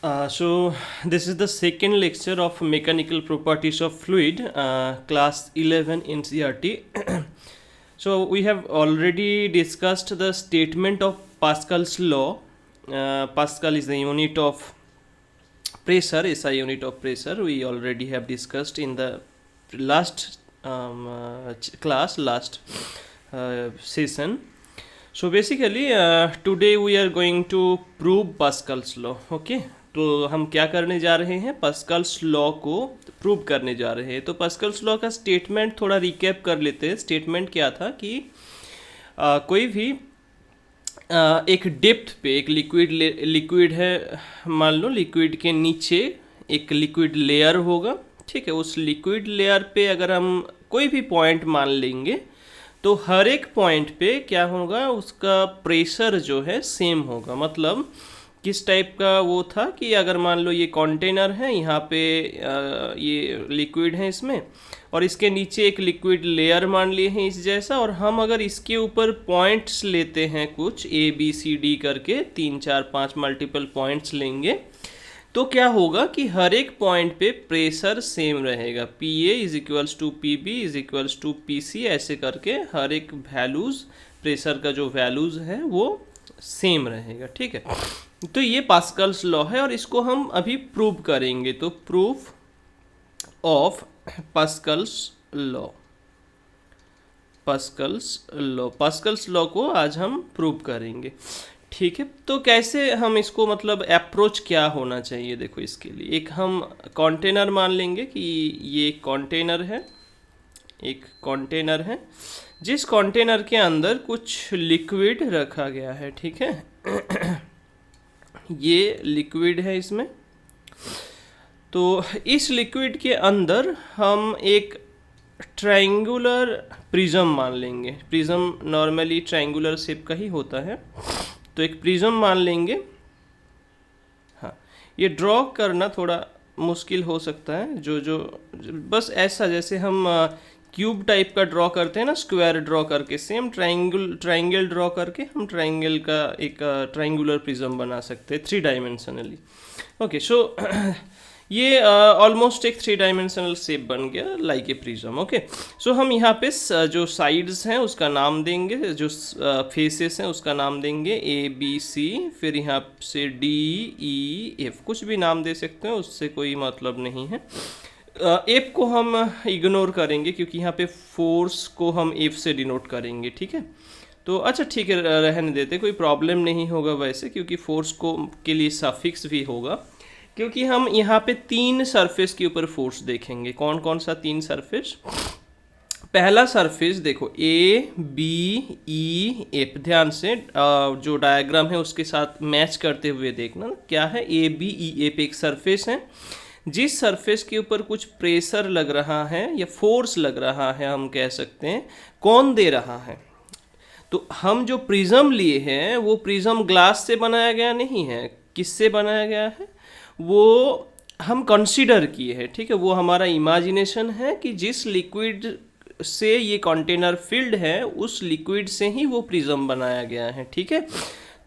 So this is the second lecture of mechanical properties of fluid, class 11 in CRT. So we have already discussed the statement of Pascal's law. Pascal is the unit of pressure, SI unit of pressure. We already have discussed in the last last session. So basically today we are going to prove Pascal's law. Okay, तो हम क्या करने जा रहे हैं, Pascal's law को prove करने जा रहे हैं। तो पास्कल्स लॉ का स्टेटमेंट थोड़ा रिकैप कर लेते हैं। स्टेटमेंट क्या था कि कोई भी एक डेप्थ पे एक लिक्विड है, मान लो लिक्विड के नीचे एक लिक्विड लेयर होगा, ठीक है। उस लिक्विड लेयर पे अगर हम कोई भी पॉइंट मान लेंगे तो हर एक पॉइंट पे क्या होगा, उसका प्रेशर जो है सेम होगा। मतलब किस टाइप का वो था कि अगर मान लो ये कंटेनर है, यहाँ पे ये लिक्विड है इसमें, और इसके नीचे एक लिक्विड लेयर मान लिए हैं इस जैसा, और हम अगर इसके ऊपर पॉइंट्स लेते हैं कुछ ABCD करके 3 4 5 मल्टीपल पॉइंट्स लेंगे, तो क्या होगा कि हर एक पॉइंट पे प्रेशर सेम रहेगा। PA is equals to PB is equals to PC, ऐसे करके हर एक वैल्यूज़, प्रेशर का जो वैल्यूज़ है वो सेम रहेगा, ठीक है। तो ये पास्कल्स लॉ है और इसको हम अभी प्रूव करेंगे। तो proof of Pascal's law, Pascal's law को आज हम प्रूव करेंगे, ठीक है। तो कैसे हम इसको, मतलब अप्रोच क्या होना चाहिए, देखो इसके लिए एक हम कंटेनर मान लेंगे कि ये एक कंटेनर है जिस कंटेनर के अंदर कुछ लिक्विड रखा गया है, ठीक है। ये लिक्विड है इसमें, तो इस लिक्विड के अंदर हम एक ट्रायंगुलर प्रिज्म मान लेंगे। प्रिज्म नॉर्मली ट्रायंगुलर शेप का ही होता है, तो एक प्रिज्म मान लेंगे। हाँ, ये ड्रॉ करना थोड़ा मुश्किल हो सकता है, जो बस ऐसा जैसे हम क्यूब टाइप का ड्रॉ करते हैं ना, स्क्वायर ड्रॉ करके, सेम ट्रायंगल ड्रॉ करके हम ट्रायंगल का एक ट्रायंगुलर प्रिज्म बना सकते हैं 3 डायमेंशनली। ओके, सो ये ऑलमोस्ट एक 3 डायमेंशनल शेप बन गया लाइक ए प्रिज्म। ओके, सो हम यहाँ पे जो साइड्स हैं उसका नाम देंगे, जो फेसेस हैं उसका नाम देंगे ABC, फिर यहाँ से DEF, कुछ भी नाम दे सकते हैं, उससे कोई मतलब नहीं है। एफ को हम इग्नोर करेंगे क्योंकि यहाँ पे फोर्स को हम एफ से डिनोट करेंगे, ठीक है। तो अच्छा ठीक है, रहने देते, कोई प्रॉब्लम नहीं होगा वैसे, क्योंकि फोर्स को के लिए सफिक्स भी होगा, क्योंकि हम यहाँ पे 3 सरफेस के ऊपर फोर्स देखेंगे। कौन कौन सा 3 सरफेस? पहला सरफेस देखो ABEF, ध्यान से जो डायग्राम है उसके साथ मैच करते हुए देखना, क्या है ABEF एक सरफेस है जिस सरफेस के ऊपर कुछ प्रेशर लग रहा है या फोर्स लग रहा है, हम कह सकते हैं। कौन दे रहा है? तो हम जो प्रिज्म लिए हैं वो प्रिज्म ग्लास से बनाया गया नहीं है, किससे बनाया गया है वो हम कंसीडर किए हैं, ठीक है। वो हमारा इमेजिनेशन है कि जिस लिक्विड से ये कंटेनर फिल्ड है उस लिक्विड से ही वो प्रिज्म बनाया गया है, ठीक है।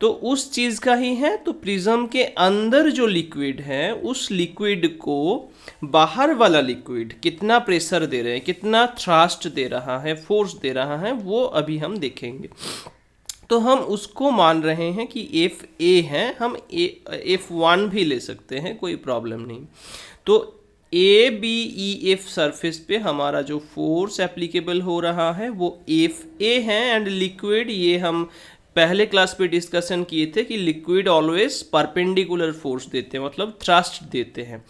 तो उस चीज़ का ही है। तो प्रिज्म के अंदर जो लिक्विड है उस लिक्विड को बाहर वाला लिक्विड कितना प्रेशर दे रहे हैं, कितना थ्रस्ट दे रहा है, फोर्स दे रहा है, वो अभी हम देखेंगे। तो हम उसको मान रहे हैं कि FA है, हम F1 भी ले सकते हैं, कोई प्रॉब्लम नहीं। तो ABEF सरफेस पे हमारा जो फोर्स एप्लीकेबल हो रहा है वो FA है, एंड लिक्विड, ये हम पहले क्लास पे डिस्कशन किए थे कि लिक्विड ऑलवेज परपेंडिकुलर फोर्स देते हैं, मतलब थ्रस्ट देते हैं,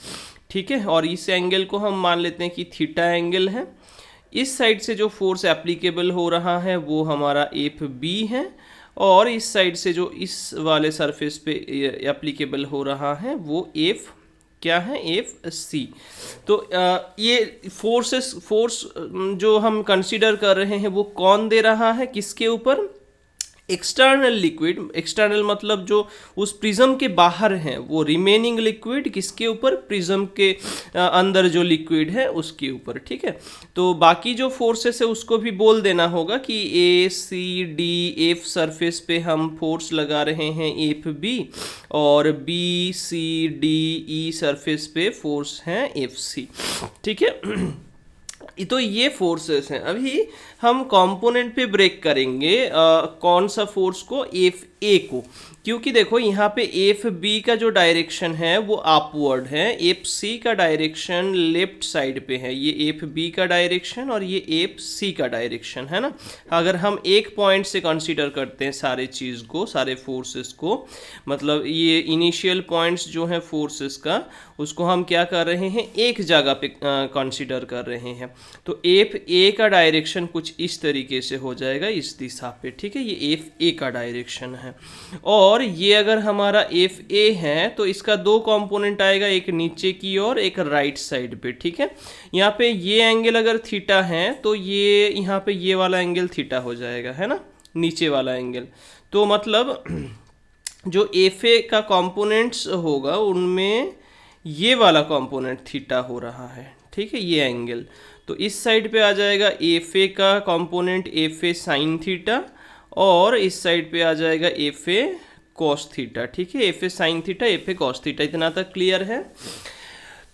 ठीक है। और इस एंगल को हम मान लेते हैं कि थीटा एंगल है। इस साइड से जो फोर्स एप्लीकेबल हो रहा है वो हमारा FB है, और इस साइड से जो इस वाले सरफेस पे एप्लीकेबल हो रहा है वो क्या है, FC। तो ये फोर्स जो हम कंसीडर कर रहे हैं वो कौन दे रहा है, किसके ऊपर? एक्सटर्नल लिक्विड, एक्सटर्नल मतलब जो उस प्रिज्म के बाहर है, वो रिमेनिंग लिक्विड किसके ऊपर, प्रिज्म के अंदर जो लिक्विड है उसके ऊपर, ठीक है। तो बाकी जो फोर्सेस है उसको भी बोल देना होगा कि A C D F surface पे हम फोर्स लगा रहे हैं एफ बी, और B C D E surface पे फोर्स है एफ सी, ठीक है। तो ये फोर्सेस हैं। अभी हम कंपोनेंट पे ब्रेक करेंगे कौन सा फोर्स को, एफ ए को, क्योंकि देखो यहाँ पे एफ बी का जो डायरेक्शन है वो अपवर्ड है, एफ सी का डायरेक्शन लेफ्ट साइड पे है, ये एफ बी का डायरेक्शन और ये एफ सी का डायरेक्शन है ना। अगर हम एक पॉइंट से कंसीडर करते हैं सारे चीज़ को, सारे फोर्सेस को, मतलब ये इनिशियल पॉइंट्स जो हैं फोर्सेस का, उसको हम क्या कर रहे हैं, एक जगह पे कंसीडर कर रहे हैं। तो एफ ए का डायरेक्शन कुछ इस तरीके से हो जाएगा, इस दिशा पे, ठीक है। ये एफ ए का डायरेक्शन है, और ये अगर हमारा एफ ए है तो इसका दो कंपोनेंट आएगा, एक नीचे की ओर, एक राइट साइड पे, ठीक है। यहाँ पे ये एंगल अगर थीटा है तो ये यहाँ पे ये वाला एंगल थीटा हो जाएगा, है ना, नीचे वाला एंगल। तो मतलब जो एफ ए का कंपोनेंट्स होगा उनमें ये वाला कंपोनेंट थीटा हो रहा है, ठीक है, ये एंगल। तो इस साइड पे आ जाएगा एफ ए का component F A sine theta, और इस साइड पे आ जाएगा एफ ए कॉस थीटा, ठीक है, F A sine theta F A cos theta. इतना तक क्लियर है।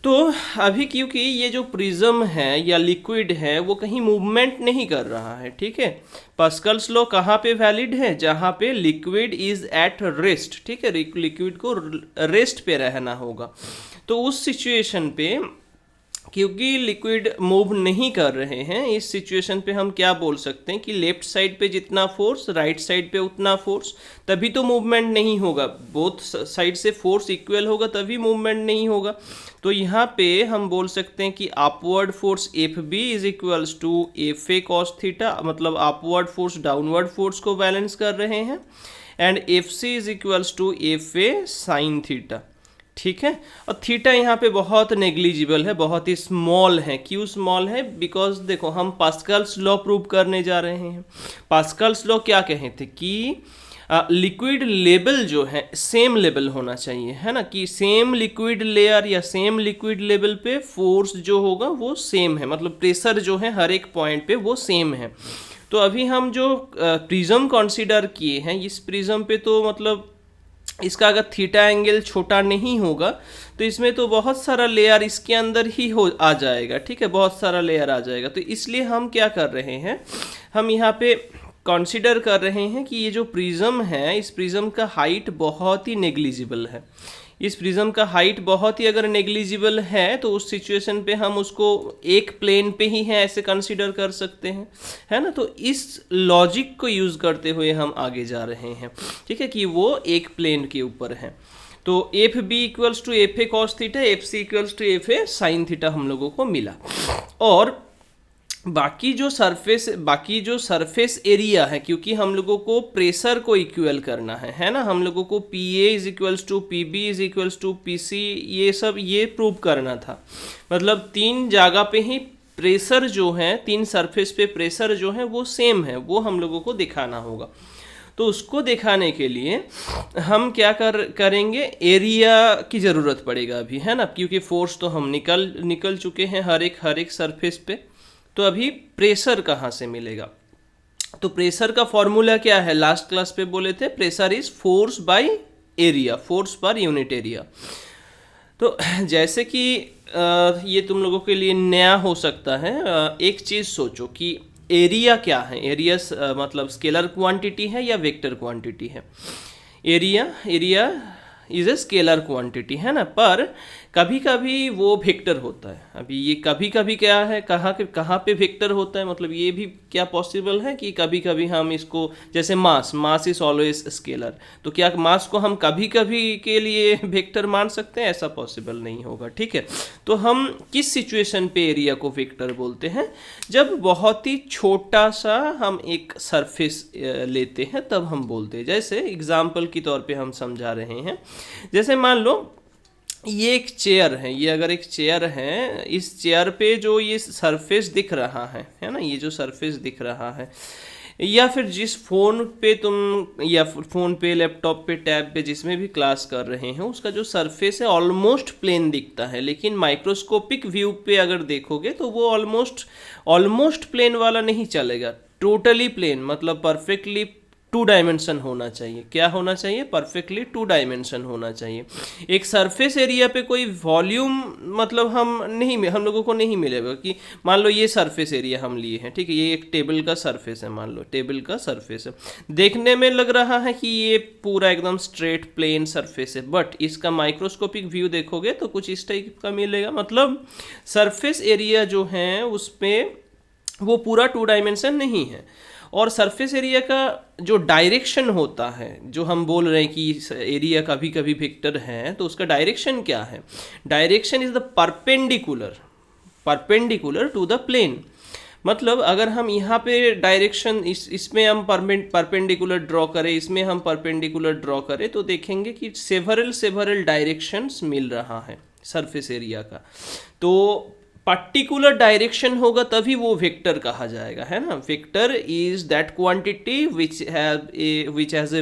तो अभी क्योंकि ये जो प्रिज्म है या लिक्विड है वो कहीं मूवमेंट नहीं कर रहा है, ठीक है। पास्कल्स लॉ कहाँ पे वैलिड है, जहाँ पे लिक्विड इज एट रेस्ट, ठीक है, लिक्विड को रेस्ट पे रहना होगा। तो उस सिचुएशन पे क्योंकि लिक्विड मूव नहीं कर रहे हैं, इस सिचुएशन पे हम क्या बोल सकते हैं कि लेफ्ट साइड पे जितना फोर्स राइट साइड पे उतना फोर्स, तभी तो मूवमेंट नहीं होगा। बोथ साइड से फोर्स इक्वल होगा तभी मूवमेंट नहीं होगा। तो यहाँ पे हम बोल सकते हैं कि upward force F B is equals to F A cos theta, मतलब अपवर्ड फोर्स डाउनवर्ड फोर्स को बैलेंस कर रहे हैं, and F C is equals to F A sine theta, ठीक है। और थीटा यहाँ पे बहुत नेग्लिजिबल है, बहुत ही स्मॉल है। क्यों स्मॉल है, बिकॉज देखो हम पास्कल्स लॉ प्रूव करने जा रहे हैं। पास्कल्स लॉ क्या कहे थे कि लिक्विड लेवल जो है सेम लेवल होना चाहिए, है ना, कि सेम लिक्विड लेयर या सेम लिक्विड लेवल पे फोर्स जो होगा वो सेम है, मतलब प्रेशर जो है हर एक पॉइंट पे वो सेम है। तो अभी हम जो प्रिज्म कंसीडर किए हैं, इस प्रिज्म पे तो मतलब इसका अगर थीटा एंगल छोटा नहीं होगा तो इसमें तो बहुत सारा लेयर इसके अंदर ही हो आ जाएगा, ठीक है, बहुत सारा लेयर आ जाएगा। तो इसलिए हम क्या कर रहे हैं, हम यहाँ पे कंसीडर कर रहे हैं कि ये जो प्रिज्म है, इस प्रिज्म का हाइट बहुत ही नेग्लिजिबल है। इस प्रिज्म का हाइट बहुत ही अगर नेग्लिजिबल है तो उस सिचुएशन पे हम उसको एक प्लेन पे ही है ऐसे कंसीडर कर सकते हैं, है ना। तो इस लॉजिक को यूज़ करते हुए हम आगे जा रहे हैं, ठीक है, कि वो एक प्लेन के ऊपर है। तो F B equals to F A cos theta, F C equals to F A sine theta हम लोगों को मिला। और बाकी जो सरफेस एरिया है, क्योंकि हम लोगों को प्रेशर को इक्वल करना है ना, हम लोगों को P A is equals to P B is equals to P C, ये सब ये प्रूव करना था। मतलब तीन जगह पे ही प्रेशर जो है, तीन सरफेस पे प्रेशर जो है वो सेम है, वो हम लोगों को दिखाना होगा। तो उसको दिखाने के लिए हम क्या करेंगे, एरिया की ज़रूरत पड़ेगा अभी, है ना, क्योंकि फोर्स तो हम निकल चुके हैं हर एक सरफेस पे। तो अभी प्रेशर कहाँ से मिलेगा, तो प्रेशर का फॉर्मूला क्या है, लास्ट क्लास पे बोले थे, pressure is force by area, force per unit area. तो जैसे कि ये तुम लोगों के लिए नया हो सकता है, एक चीज़ सोचो कि एरिया क्या है, एरिया मतलब स्केलर क्वांटिटी है या वेक्टर क्वांटिटी है। Area is a scalar quantity, है ना, पर कभी कभी वो वेक्टर होता है। अभी ये कभी कभी क्या है, कहाँ पे वेक्टर होता है, मतलब ये भी क्या पॉसिबल है कि कभी कभी हम इसको, जैसे मास इज ऑलवेज स्केलर, तो क्या मास को हम कभी कभी के लिए वेक्टर मान सकते हैं, ऐसा पॉसिबल नहीं होगा, ठीक है। तो हम किस सिचुएशन पे एरिया को वेक्टर बोलते हैं, जब बहुत ही छोटा सा हम एक सरफेस लेते हैं तब हम बोलते हैं। जैसे एग्जाम्पल के तौर पे हम समझा रहे हैं, जैसे मान लो ये एक चेयर है, ये अगर एक चेयर है, इस चेयर पे जो ये सरफेस दिख रहा है ना, ये जो सरफेस दिख रहा है, या फिर जिस फ़ोन पे तुम, या फ़ोन पे, लैपटॉप पे, टैब पे, जिसमें भी क्लास कर रहे हैं, उसका जो सरफेस है ऑलमोस्ट प्लेन दिखता है, लेकिन माइक्रोस्कोपिक व्यू पे अगर देखोगे तो वो ऑलमोस्ट प्लेन वाला नहीं चलेगा। टोटली प्लेन मतलब परफेक्टली टू डायमेंशन होना चाहिए। क्या होना चाहिए? परफेक्टली टू डायमेंशन होना चाहिए। एक सरफेस एरिया पे कोई वॉल्यूम मतलब हम लोगों को नहीं मिलेगा कि मान लो ये सरफेस एरिया हम लिए हैं, ठीक है, ये एक टेबल का सरफेस है, मान लो टेबल का सरफेस है, देखने में लग रहा है कि ये पूरा एकदम स्ट्रेट प्लेन सरफेस है, बट इसका माइक्रोस्कोपिक व्यू देखोगे तो कुछ इस टाइप का मिलेगा। मतलब सरफेस एरिया जो है उसमें वो पूरा टू डायमेंशन नहीं है। और सरफेस एरिया का जो डायरेक्शन होता है, जो हम बोल रहे हैं कि एरिया कभी कभी वेक्टर है, तो उसका डायरेक्शन क्या है? Direction is the perpendicular to the plane. मतलब अगर हम यहाँ पे डायरेक्शन इसमें हम परपेंडिकुलर ड्रॉ करें, इसमें हम परपेंडिकुलर ड्रॉ करें, तो देखेंगे कि सेवरल डायरेक्शंस मिल रहा है सरफेस एरिया का। तो पर्टिकुलर डायरेक्शन होगा तभी वो वेक्टर कहा जाएगा, है ना। Vector is that quantity which has a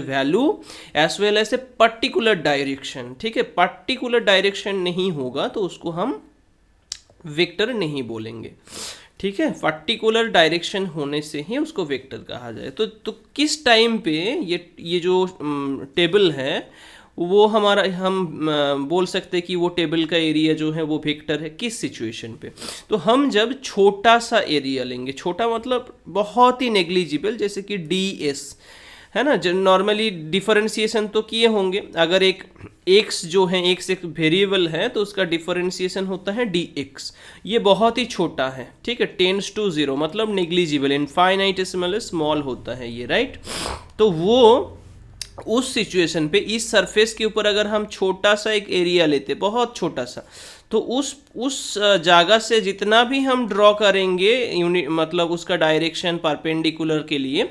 value as well as a particular direction, ठीक है। पर्टिकुलर डायरेक्शन नहीं होगा तो उसको हम वेक्टर नहीं बोलेंगे, ठीक है। पर्टिकुलर डायरेक्शन होने से ही उसको वेक्टर कहा जाए। तो किस टाइम पे ये जो टेबल है वो हमारा, हम बोल सकते हैं कि वो टेबल का एरिया जो है वो वेक्टर है, किस सिचुएशन पे? तो हम जब छोटा सा एरिया लेंगे, छोटा मतलब बहुत ही नेग्लिजिबल, जैसे कि ds, है ना। जो नॉर्मली डिफरेंशिएशन तो किए होंगे, अगर एक x जो है, x एक वेरिएबल है तो उसका डिफरेंशिएशन होता है dx। ये बहुत ही छोटा है, ठीक है, टेंस टू 0 मतलब नेग्लिजिबल, इनफाइनाइटेसिमल स्मॉल होता है ये, राइट। तो वो उस सिचुएशन पे इस सरफेस के ऊपर अगर हम छोटा सा एक एरिया लेते, बहुत छोटा सा, तो उस जगह से जितना भी हम ड्रॉ करेंगे मतलब उसका डायरेक्शन परपेंडिकुलर के लिए,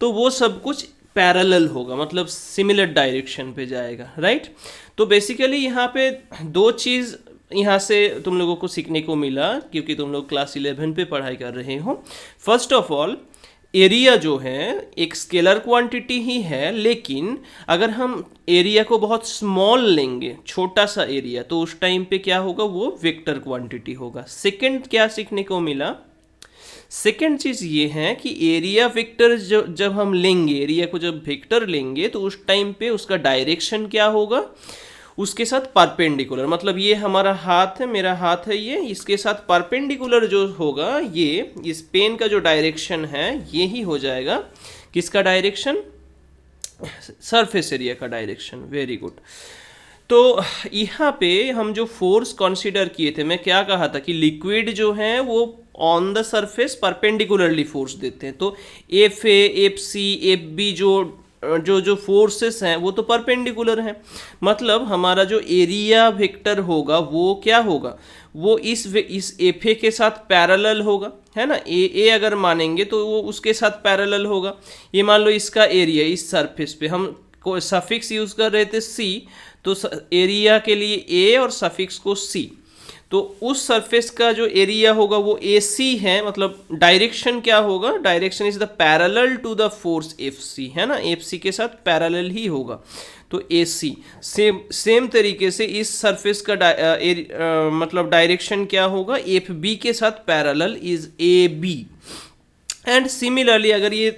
तो वो सब कुछ पैरेलल होगा, मतलब सिमिलर डायरेक्शन पे जाएगा, राइट। तो बेसिकली यहाँ पे दो चीज़ यहाँ से तुम लोगों को सीखने को मिला, क्योंकि तुम लोग क्लास 11 पे पढ़ाई कर रहे हो। फर्स्ट ऑफ ऑल, एरिया जो है एक स्केलर क्वांटिटी ही है, लेकिन अगर हम एरिया को बहुत स्मॉल लेंगे, छोटा सा एरिया, तो उस टाइम पे क्या होगा? वो वेक्टर क्वांटिटी होगा। सेकंड क्या सीखने को मिला? सेकंड चीज़ ये है कि एरिया वेक्टर जब हम लेंगे, एरिया को जब वेक्टर लेंगे, तो उस टाइम पे उसका डायरेक्शन क्या होगा? उसके साथ परपेंडिकुलर, मतलब ये हमारा हाथ है, मेरा हाथ है ये, इसके साथ परपेंडिकुलर जो होगा, ये इस पेन का जो डायरेक्शन है ये ही हो जाएगा किसका डायरेक्शन? सरफेस एरिया का डायरेक्शन। Very good. तो यहाँ पे हम जो फोर्स कंसीडर किए थे, मैं क्या कहा था कि लिक्विड जो है वो on the surface perpendicularly force देते हैं। तो F A, F C, F B जो फोर्सेस हैं वो तो परपेंडिकुलर हैं, मतलब हमारा जो एरिया वेक्टर होगा वो क्या होगा? वो इस एफ ए के साथ पैरेलल होगा, है ना। ए अगर मानेंगे तो वो उसके साथ पैरेलल होगा। ये मान लो इसका एरिया, इस सरफेस पे हम को सफिक्स यूज कर रहे थे सी, तो एरिया के लिए ए और सफिक्स को सी, तो उस सरफेस का जो एरिया होगा वो ए सी है। मतलब डायरेक्शन क्या होगा? Direction is the parallel to the force F C, है ना, एफ सी के साथ पैरेलल ही होगा, तो ए सी। सेम तरीके से इस सरफेस का मतलब डायरेक्शन क्या होगा? एफ बी के साथ parallel is A B. And similarly अगर ये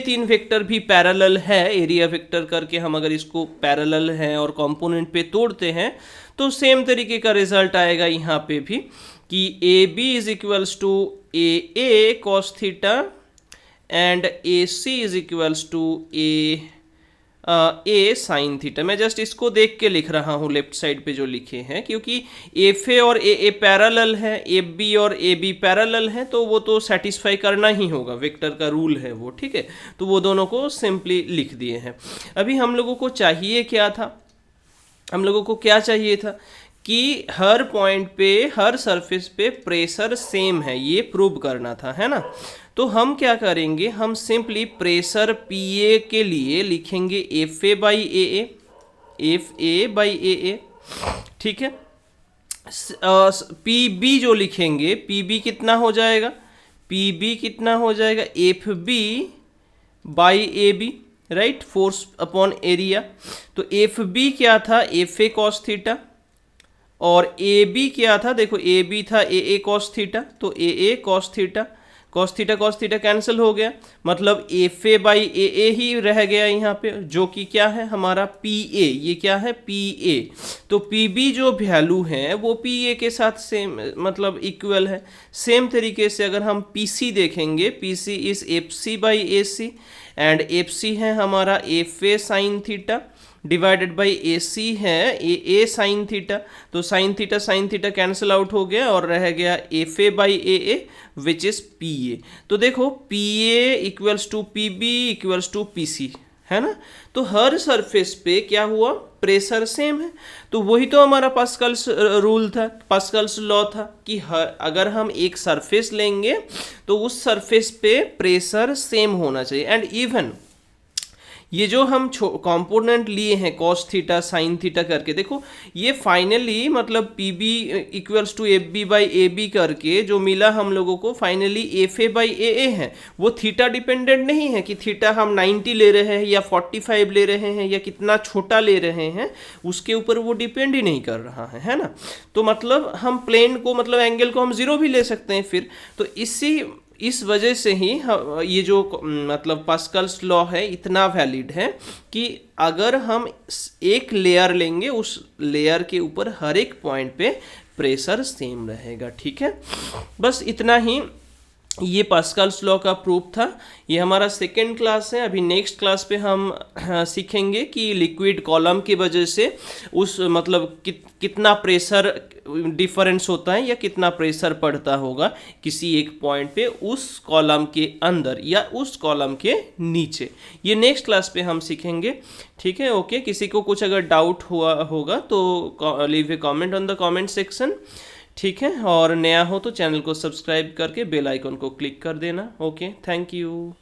तीन वेक्टर भी पैरेलल है, एरिया वेक्टर करके हम अगर इसको पैरेलल है और कंपोनेंट पे तोड़ते हैं, तो सेम तरीके का रिजल्ट आएगा यहाँ पे भी कि A B is equals to A cos theta and A C is equals to A sine theta. मैं जस्ट इसको देख के लिख रहा हूँ लेफ्ट साइड पे जो लिखे हैं, क्योंकि एफ ए और ए पैरेलल है, एफ बी और ए बी पैरेलल है, तो वो तो सेटिस्फाई करना ही होगा, वेक्टर का रूल है वो, ठीक है। तो वो दोनों को सिंपली लिख दिए हैं। अभी हम लोगों को चाहिए क्या था? हम लोगों को क्या चाहिए था कि हर पॉइंट पे, हर सरफेस पे प्रेशर सेम है, ये प्रूव करना था, है ना। तो हम क्या करेंगे? हम सिंपली प्रेशर पी ए के लिए लिखेंगे F A by A A, F A by A A, ठीक है। पी बी जो लिखेंगे, पी बी कितना हो जाएगा? पी बी कितना हो जाएगा? F B by A B, right, force upon area. तो एफ बी क्या था, एफ ए कॉस थीटा, और ए बी क्या था, देखो ए बी था ए कॉस थीटा, तो A cos theta, cos theta cancel हो गया, मतलब एफ ए बाई ए ही रह गया यहाँ पे, जो कि क्या है हमारा पी ए, ये क्या है पी ए। तो पी बी जो वैल्यू है वो पी ए के साथ सेम मतलब इक्वल है। सेम तरीके से अगर हम पी सी देखेंगे, P C is F C by A C, and F C है हमारा F A sine theta divided by A C है ए साइन थीटा। तो साइन थीटा कैंसिल आउट हो गया और रह गया F A by A which is P A. तो देखो P A equals to P B equals to P C, है ना। तो हर सरफेस पे क्या हुआ, प्रेशर सेम है। तो वही तो हमारा पास्कल्स रूल था, पास्कल्स लॉ था कि अगर हम एक सरफेस लेंगे तो उस सरफेस पे प्रेशर सेम होना चाहिए। एंड इवन ये जो हम कंपोनेंट लिए हैं कॉस थीटा साइन थीटा करके, देखो ये फाइनली मतलब P B equals to F B by A B करके जो मिला हम लोगों को finally F A by A है, वो थीटा डिपेंडेंट नहीं है कि थीटा हम 90 ले रहे हैं या 45 ले रहे हैं या कितना छोटा ले रहे हैं, उसके ऊपर वो डिपेंड ही नहीं कर रहा है ना। तो मतलब हम प्लेन को मतलब एंगल को हम जीरो भी ले सकते हैं फिर। तो इस वजह से ही ये जो मतलब पास्कल्स लॉ है इतना वैलिड है कि अगर हम एक लेयर लेंगे उस लेयर के ऊपर हर एक पॉइंट पे प्रेशर सेम रहेगा। ठीक है, बस इतना ही ये पास्कल्स लॉ का प्रूफ था। ये हमारा सेकेंड क्लास है। अभी नेक्स्ट क्लास पे हम सीखेंगे कि लिक्विड कॉलम की वजह से उस मतलब कितना प्रेशर डिफरेंस होता है या कितना प्रेशर पड़ता होगा किसी एक पॉइंट पे उस कॉलम के अंदर या उस कॉलम के नीचे। ये नेक्स्ट क्लास पे हम सीखेंगे। ठीक है, ओके। किसी को कुछ अगर डाउट हुआ होगा तो leave A comment on the comment section. ठीक है, और नया हो तो चैनल को सब्सक्राइब करके बेल आइकन को क्लिक कर देना। Okay, thank you.